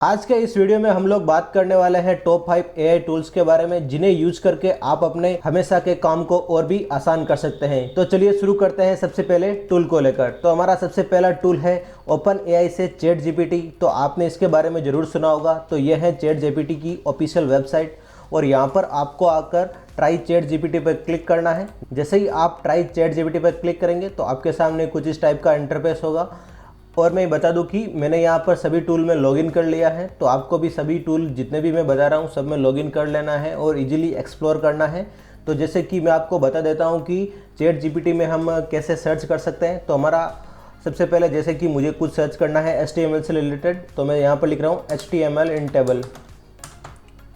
आज के इस वीडियो में हम लोग बात करने वाले हैं टॉप 5 एआई टूल्स के बारे में जिन्हें यूज करके आप अपने हमेशा के काम को और भी आसान कर सकते हैं। तो चलिए शुरू करते हैं सबसे पहले टूल को लेकर। तो हमारा सबसे पहला टूल है ओपन एआई से चैट जीपीटी। तो आपने इसके बारे में ज़रूर सुना होगा। तो यह है चैट जीपीटी की ऑफिशियल वेबसाइट और यहाँ पर आपको आकर ट्राई चैट जीपीटी पर क्लिक करना है। जैसे ही आप ट्राई चैट जीपीटी पर क्लिक करेंगे तो आपके सामने कुछ इस टाइप का इंटरफेस होगा। और मैं बता दूं कि मैंने यहाँ पर सभी टूल में लॉगिन कर लिया है। तो आपको भी सभी टूल जितने भी मैं बता रहा हूँ सब में लॉगिन कर लेना है और इजीली एक्सप्लोर करना है। तो जैसे कि मैं आपको बता देता हूँ कि चैट जीपीटी में हम कैसे सर्च कर सकते हैं। तो हमारा सबसे पहले जैसे कि मुझे कुछ सर्च करना है HTML से रिलेटेड, तो मैं यहाँ पर लिख रहा हूँ HTML इन टेबल।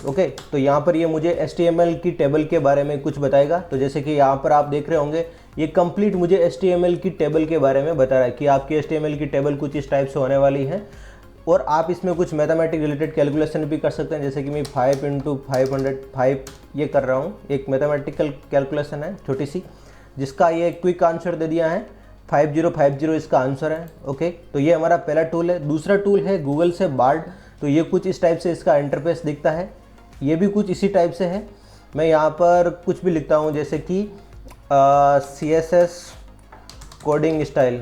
ओके, तो यहाँ पर ये मुझे HTML की टेबल के बारे में कुछ बताएगा। तो जैसे कि यहाँ पर आप देख रहे होंगे ये कंप्लीट मुझे HTML की टेबल के बारे में बता रहा है कि आपकी HTML की टेबल कुछ इस टाइप से होने वाली है और आप इसमें कुछ मैथमेटिक रिलेटेड कैलकुलेशन भी कर सकते हैं। जैसे कि मैं 5 × 505 ये कर रहा हूँ। एक मैथमेटिकल कैलकुलेशन है छोटी सी जिसका ये क्विक आंसर दे दिया है 5050 इसका आंसर है। ओके, तो ये हमारा पहला टूल है। दूसरा टूल है गूगल से बार्ड। तो ये कुछ इस टाइप से इसका इंटरफेस दिखता है। ये भी कुछ इसी टाइप से है। मैं यहाँ पर कुछ भी लिखता हूँ जैसे कि CSS कोडिंग स्टाइल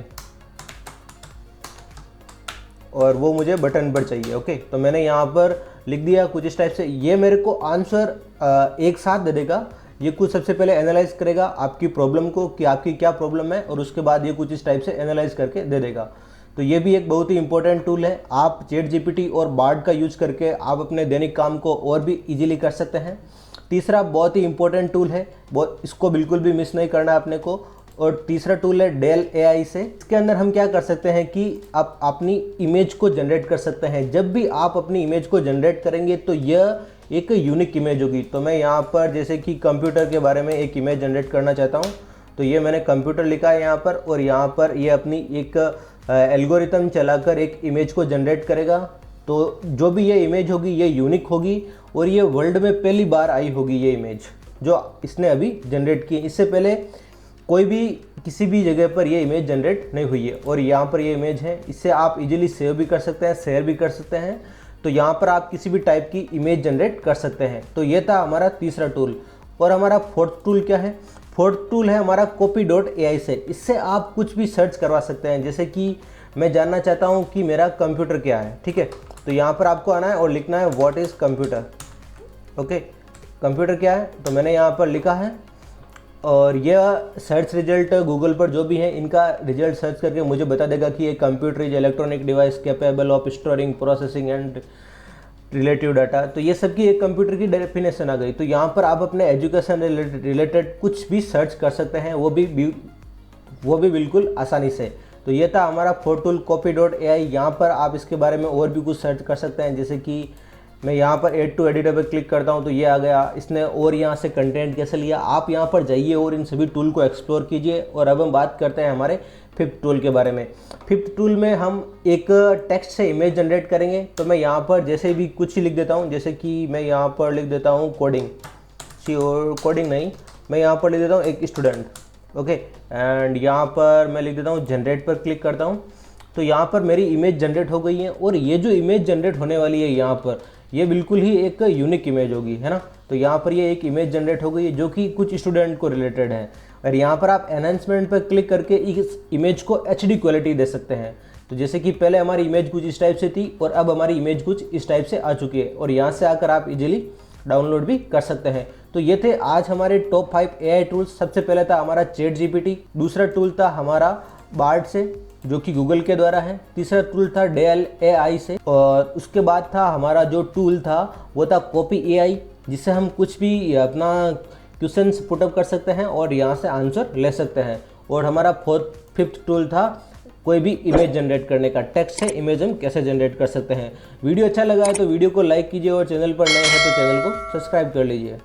और वो मुझे बटन पर चाहिए। ओके, तो मैंने यहाँ पर लिख दिया कुछ इस टाइप से। ये मेरे को आंसर एक साथ दे देगा। ये कुछ सबसे पहले एनालाइज करेगा आपकी प्रॉब्लम को कि आपकी क्या प्रॉब्लम है और उसके बाद ये कुछ इस टाइप से एनालाइज करके दे देगा। तो ये भी एक बहुत ही इंपॉर्टेंट टूल है। आप चैट जीपीटी और बार्ड का यूज करके आप अपने दैनिक काम को और भी इजीली कर सकते हैं। तीसरा बहुत ही इंपॉर्टेंट टूल है, इसको बिल्कुल भी मिस नहीं करना अपने को। और तीसरा टूल है डेल एआई से। इसके अंदर हम क्या कर सकते हैं कि आप अपनी इमेज को जनरेट कर सकते हैं। जब भी आप अपनी इमेज को जनरेट करेंगे तो यह एक यूनिक इमेज होगी। तो मैं यहाँ पर जैसे कि कंप्यूटर के बारे में एक इमेज जनरेट करना चाहता हूँ। तो ये मैंने कंप्यूटर लिखा है यहाँ पर और यहाँ पर ये अपनी एक एल्गोरिथम चलाकर एक इमेज को जनरेट करेगा। तो जो भी ये इमेज होगी ये यूनिक होगी और ये वर्ल्ड में पहली बार आई होगी ये इमेज जो इसने अभी जनरेट की। इससे पहले कोई भी किसी भी जगह पर ये इमेज जनरेट नहीं हुई है। और यहाँ पर ये इमेज है, इससे आप इजीली सेव भी कर सकते हैं, शेयर भी कर सकते हैं। तो यहाँ पर आप किसी भी टाइप की इमेज जनरेट कर सकते हैं। तो ये था हमारा तीसरा टूल। और हमारा फोर्थ टूल क्या है? फोर्थ टूल है हमारा copy.ai से। इससे आप कुछ भी सर्च करवा सकते हैं। जैसे कि मैं जानना चाहता हूँ कि मेरा कंप्यूटर क्या है, ठीक है। तो यहाँ पर आपको आना है और लिखना है what is computer. Okay, computer क्या है तो मैंने यहाँ पर लिखा है और यह सर्च रिजल्ट गूगल पर जो भी है इनका रिजल्ट सर्च करके मुझे बता देगा कि ये computer is electronic device capable of storing processing and relative data. तो ये सब की एक कंप्यूटर की डेफिनेशन आ गई। तो यहाँ पर आप अपने एजुकेशन रिलेटेड कुछ भी सर्च कर सकते हैं, वो भी बिल्कुल आसानी से। तो ये था हमारा फोर्थ टूल copy.ai। यहाँ पर आप इसके बारे में और भी कुछ सर्च कर सकते हैं। जैसे कि मैं यहाँ पर ऐड टू एडिटर पर क्लिक करता हूँ तो ये आ गया। इसने और यहाँ से कंटेंट कैसे लिया, आप यहाँ पर जाइए और इन सभी टूल को एक्सप्लोर कीजिए। और अब हम बात करते हैं हमारे फिफ्थ टूल के बारे में। फिफ्थ टूल में हम एक टेक्स्ट से इमेज जनरेट करेंगे। तो मैं यहाँ पर जैसे भी कुछ ही लिख देता हूँ। जैसे कि मैं यहाँ पर लिख देता हूँ कोडिंग नहीं, मैं यहाँ पर लिख देता हूँ एक स्टूडेंट। ओके, एंड यहाँ पर मैं लिख देता हूँ जनरेट पर क्लिक करता हूँ। तो यहाँ पर मेरी इमेज जनरेट हो गई है और ये जो इमेज जनरेट होने वाली है यहाँ पर ये बिल्कुल ही एक यूनिक इमेज होगी, है ना। तो यहाँ पर ये एक इमेज जनरेट हो गई है जो कि कुछ स्टूडेंट को रिलेटेड है। और यहाँ पर आप एनहांसमेंट पर क्लिक करके इस इमेज को HD क्वालिटी दे सकते हैं। तो जैसे कि पहले हमारी इमेज कुछ इस टाइप से थी और अब हमारी इमेज कुछ इस टाइप से आ चुकी है और यहाँ से आकर आप इजीली डाउनलोड भी कर सकते हैं। तो ये थे आज हमारे टॉप 5 AI टूल्स। सबसे पहले था हमारा चैट जीपीटी, दूसरा टूल था हमारा बार्ड से जो कि गूगल के द्वारा है, तीसरा टूल था डेल AI से और उसके बाद था हमारा जो टूल था वो था copy.ai जिससे हम कुछ भी अपना क्वेश्चंस पुटअप कर सकते हैं और यहाँ से आंसर ले सकते हैं। और हमारा फिफ्थ टूल था कोई भी इमेज जनरेट करने का, टेक्स्ट से इमेज हम कैसे जनरेट कर सकते हैं। वीडियो अच्छा लगा है तो वीडियो को लाइक कीजिए और चैनल पर नए हैं तो चैनल को सब्सक्राइब कर लीजिए।